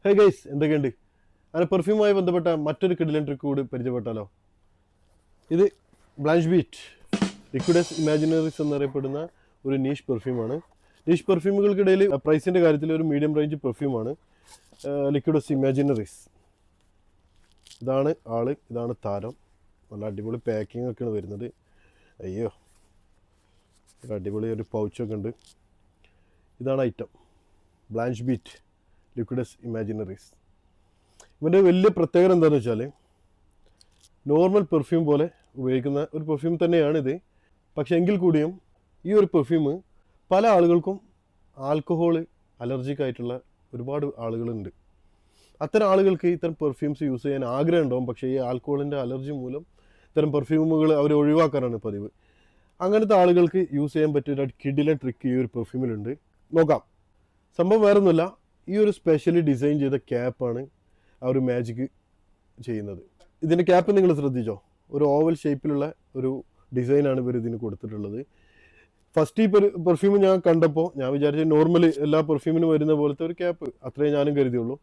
Hey guys, എന്തൊക്കെയുണ്ട്? അങ്ങനെ പെർഫ്യൂമുമായി ബന്ധപ്പെട്ട മറ്റൊരു കിടിലൻ ട്രിക്ക് കൂടി പരിചയപ്പെട്ടാലോ. ഇത് ബ്ലാഞ്ച് ബീറ്റ് ലിക്വിഡസ് ഇമാജിനറീസ് എന്നറിയപ്പെടുന്ന ഒരു നീഷ് പെർഫ്യൂമാണ്. നീഷ് പെർഫ്യൂമുകൾക്കിടയിൽ പ്രൈസിൻ്റെ കാര്യത്തിൽ ഒരു മീഡിയം റേഞ്ച് പെർഫ്യൂമാണ് ലിക്വിഡസ് ഇമാജിനറീസ്. ഇതാണ് ആള്, ഇതാണ് താരം. നല്ല അടിപൊളി പാക്കിംഗ് ഒക്കെയാണ് വരുന്നത്. അയ്യോ, ഒരു അടിപൊളി ഒരു പൗച്ചൊക്കെ ഉണ്ട്. ഇതാണ് ഐറ്റം, ബ്ലാഞ്ച് ബീറ്റ് ലിക്വിഡസ് ഇമാജിനറീസ്. ഇവൻ്റെ വലിയ പ്രത്യേകത എന്താണെന്ന് വെച്ചാൽ, നോർമൽ പെർഫ്യൂം പോലെ ഉപയോഗിക്കുന്ന ഒരു പെർഫ്യൂം തന്നെയാണിത്. പക്ഷേ എങ്കിൽ കൂടിയും ഈ ഒരു പെർഫ്യൂം പല ആളുകൾക്കും ആൽക്കഹോൾ അലർജിക് ആയിട്ടുള്ള ഒരുപാട് ആളുകളുണ്ട്. അത്തരം ആളുകൾക്ക് ഇത്തരം പെർഫ്യൂംസ് യൂസ് ചെയ്യാൻ ആഗ്രഹം ഉണ്ടാവും. പക്ഷേ ഈ ആൽക്കഹോളിൻ്റെ അലർജി മൂലം ഇത്തരം പെർഫ്യൂമുകൾ അവർ ഒഴിവാക്കാനാണ് പതിവ്. അങ്ങനത്തെ ആളുകൾക്ക് യൂസ് ചെയ്യാൻ പറ്റിയ ഒരു കിടിലൻ ട്രിക്ക് ഈ ഒരു പെർഫ്യൂമിലുണ്ട്. നോക്കാം. സംഭവം വേറൊന്നുമില്ല, ഈ ഒരു സ്പെഷ്യലി ഡിസൈൻ ചെയ്ത ക്യാപ്പാണ് ആ ഒരു മാജിക് ചെയ്യുന്നത്. ഇതിൻ്റെ ക്യാപ്പ് നിങ്ങൾ ശ്രദ്ധിച്ചോ? ഒരു ഓവൽ ഷേപ്പിലുള്ള ഒരു ഡിസൈനാണ് ഇവർ ഇതിന് കൊടുത്തിട്ടുള്ളത്. ഫസ്റ്റ് ഈ പെർഫ്യൂം ഞാൻ കണ്ടപ്പോൾ ഞാൻ വിചാരിച്ച നോർമൽ എല്ലാ പെർഫ്യൂമിനും വരുന്ന പോലത്തെ ഒരു ക്യാപ്പ്, അത്രേ ഞാനും കരുതിയുള്ളൂ.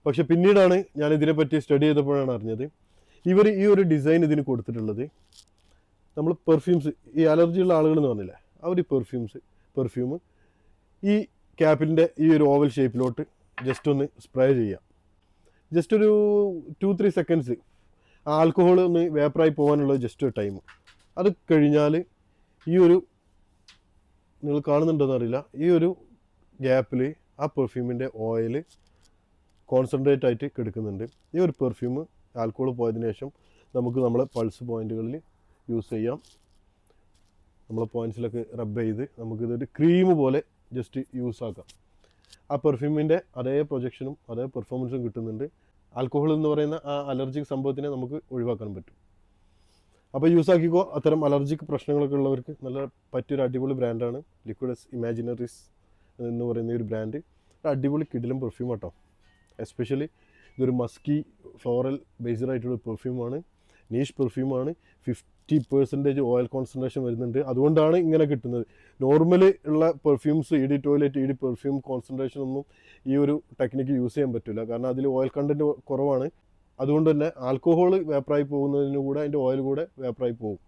പക്ഷെ പിന്നീടാണ് ഞാൻ ഇതിനെപ്പറ്റി സ്റ്റഡി ചെയ്തപ്പോഴാണ് അറിഞ്ഞത് ഇവർ ഈ ഒരു ഡിസൈൻ ഇതിന് കൊടുത്തിട്ടുള്ളത്. നമ്മൾ പെർഫ്യൂംസ്, ഈ അലർജിയുള്ള ആളുകൾ എന്ന് പറഞ്ഞില്ലേ, അവർ ഈ പെർഫ്യൂം ഈ ക്യാപ്പിൻ്റെ ഈ ഒരു ഓവൽ ഷേപ്പിലോട്ട് ജസ്റ്റ് ഒന്ന് സ്പ്രേ ചെയ്യാം. ജസ്റ്റ് ഒരു 2-3 സെക്കൻഡ്സ് ആൽക്കഹോൾ ഒന്ന് വേപ്പറായി പോകാനുള്ള ജസ്റ്റ് ഒരു ടൈം. അത് കഴിഞ്ഞാൽ ഈ ഒരു, നിങ്ങൾ കാണുന്നുണ്ടോയെന്ന് അറിയില്ല, ഈ ഒരു ഗ്യാപ്പിൽ ആ പെർഫ്യൂമിൻ്റെ ഓയിൽ കോൺസെൻട്രേറ്റ് ആയിട്ട് കിടക്കുന്നുണ്ട്. ഈ ഒരു പെർഫ്യൂം ആൽക്കഹോൾ പോയതിനു ശേഷം നമുക്ക് നമ്മളെ പൾസ് പോയിന്റുകളിൽ യൂസ് ചെയ്യാം. നമ്മളെ പോയിൻറ്റ്സിലൊക്കെ റബ്ബ് ചെയ്ത് നമുക്കിതൊരു ക്രീം പോലെ ജസ്റ്റ് യൂസ് ആക്കാം. ആ പെർഫ്യൂമിൻ്റെ അതേ പ്രൊജക്ഷനും അതേ പെർഫോമൻസും കിട്ടുന്നുണ്ട്. ആൽക്കഹോൾ എന്ന് പറയുന്ന ആ അലർജിക് സംഭവത്തിനെ നമുക്ക് ഒഴിവാക്കാൻ പറ്റും. അപ്പോൾ യൂസ് ആക്കിക്കോ. അത്തരം അലർജിക് പ്രശ്നങ്ങളൊക്കെ ഉള്ളവർക്ക് നല്ല പറ്റിയൊരു അടിപൊളി ബ്രാൻഡാണ് ലിക്വിഡസ് ഇമാജിനറീസ് എന്ന് പറയുന്ന ഒരു ബ്രാൻഡ്. അടിപൊളി കിടിലൻ പെർഫ്യൂം കേട്ടോ. എസ്പെഷ്യലി ഇതൊരു മസ്കി ഫ്ലോറൽ ബേസ്ഡ് ആയിട്ടുള്ള പെർഫ്യൂമാണ്, നീഷ് പെർഫ്യൂമാണ്. 50% ഓയിൽ കോൺസെൻട്രേഷൻ വരുന്നുണ്ട്. അതുകൊണ്ടാണ് ഇങ്ങനെ കിട്ടുന്നത്. നോർമലി ഉള്ള perfumes, ED toilet, ED perfume concentration ഒന്നും ഈ ഒരു ടെക്നിക്ക് യൂസ് ചെയ്യാൻ പറ്റില്ല. കാരണം അതിൽ ഓയിൽ കണ്ടൻറ്റ് കുറവാണ്. അതുകൊണ്ട് തന്നെ ആൽക്കഹോൾ വേപ്പറായി പോകുന്നതിന് കൂടെ അതിൻ്റെ ഓയിൽ കൂടെ വേപ്പറായി പോകും.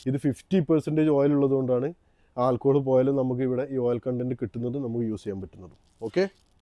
ഇത് 50% ഓയിൽ ഉള്ളതുകൊണ്ടാണ് ആൽക്കഹോൾ പോയാലും നമുക്ക് ഇവിടെ ഈ ഓയിൽ കണ്ടൻറ്റ് കിട്ടുന്നത്, നമുക്ക് യൂസ് ചെയ്യാൻ പറ്റുന്നത്. ഓക്കെ.